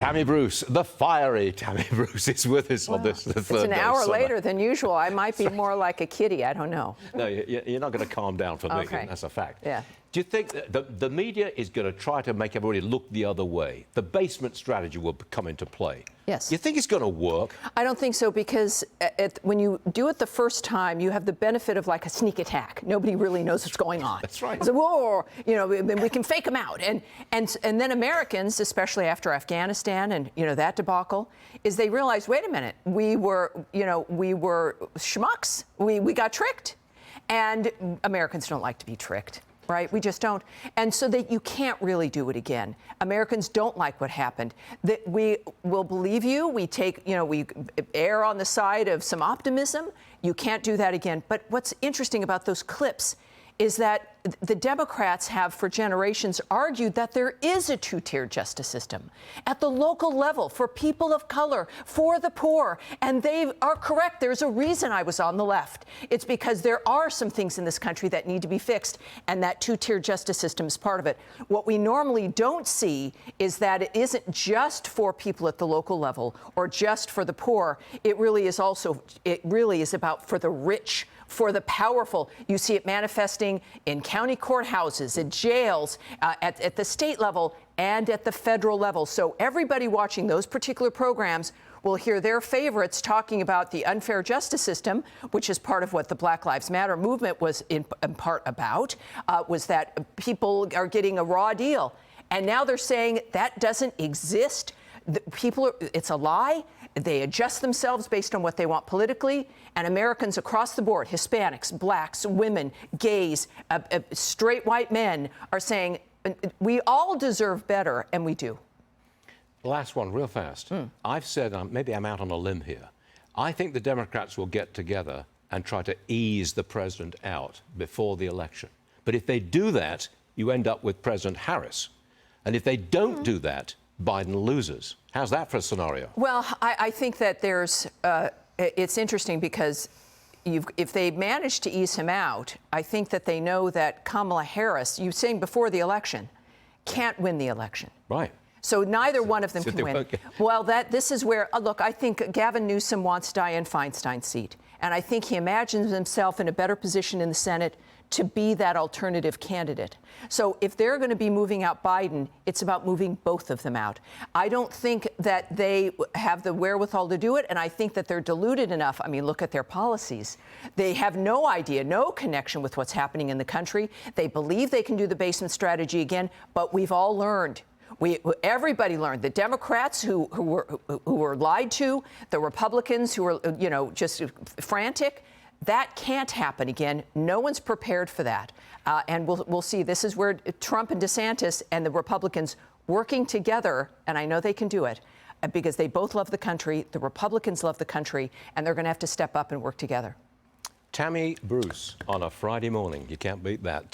Tammy Bruce, the fiery Tammy Bruce, is with us on this. It's an hour later than usual. I might be more like a kitty. I don't know. No, you're not going to calm down for me. Okay. That's a fact. Yeah. Do you think that the media is going to try to make everybody look the other way? The basement strategy will come into play. Yes. You think it's going to work? I don't think so, because when you do it the first time, you have the benefit of like a sneak attack. Nobody really knows what's going on. That's right. So, whoa, you know, we can fake them out. And then Americans, especially after Afghanistan and, you know, that debacle, is they realize, wait a minute, we were schmucks. We got tricked. And Americans don't like to be tricked. Right? We just don't. And so that you can't really do it again. Americans don't like what happened. That we will believe you. We err on the side of some optimism. You can't do that again. But what's interesting about those clips is that the Democrats have for generations argued that there is a two-tiered justice system at the local level for people of color, for the poor. And they are correct. There's a reason I was on the left. It's because there are some things in this country that need to be fixed, and that two-tiered justice system is part of it. What we normally don't see is that it isn't just for people at the local level or just for the poor. It really is about for the rich, for the powerful. You see it manifesting in county courthouses, in jails, at the state level and at the federal level. So everybody watching those particular programs will hear their favorites talking about the unfair justice system, which is part of what the Black Lives Matter movement was in part about, was that people are getting a raw deal. And now they're saying that doesn't exist. It's a lie. They adjust themselves based on what they want politically, and Americans across the board, Hispanics, blacks, women, gays, straight white men, are saying we all deserve better, and we do. Last one, real fast. I've said, maybe I'm out on a limb here, I think the Democrats will get together and try to ease the president out before the election. But if they do that, you end up with President Harris. And if they don't do that, Biden loses. How's that for a scenario? Well, I think that it's interesting because if they manage to ease him out, I think that they know that Kamala Harris, you were saying before the election, can't win the election. Right. So neither one of them can win. Well, this is where, look, I think Gavin Newsom wants Dianne Feinstein's seat. And I think he imagines himself in a better position in the Senate to be that alternative candidate. So if they're going to be moving out Biden, it's about moving both of them out. I don't think that they have the wherewithal to do it, and I think that they're deluded enough. I mean, look at their policies. They have no idea, no connection with what's happening in the country. They believe they can do the basement strategy again, but we've all learned. Everybody learned. The Democrats who were lied to, the Republicans who were, just frantic. That can't happen again. No one's prepared for that. And we'll see. This is where Trump and DeSantis and the Republicans working together, and I know they can do it, because they both love the country. The Republicans love the country, and they're going to have to step up and work together. Tammy Bruce on a Friday morning. You can't beat that.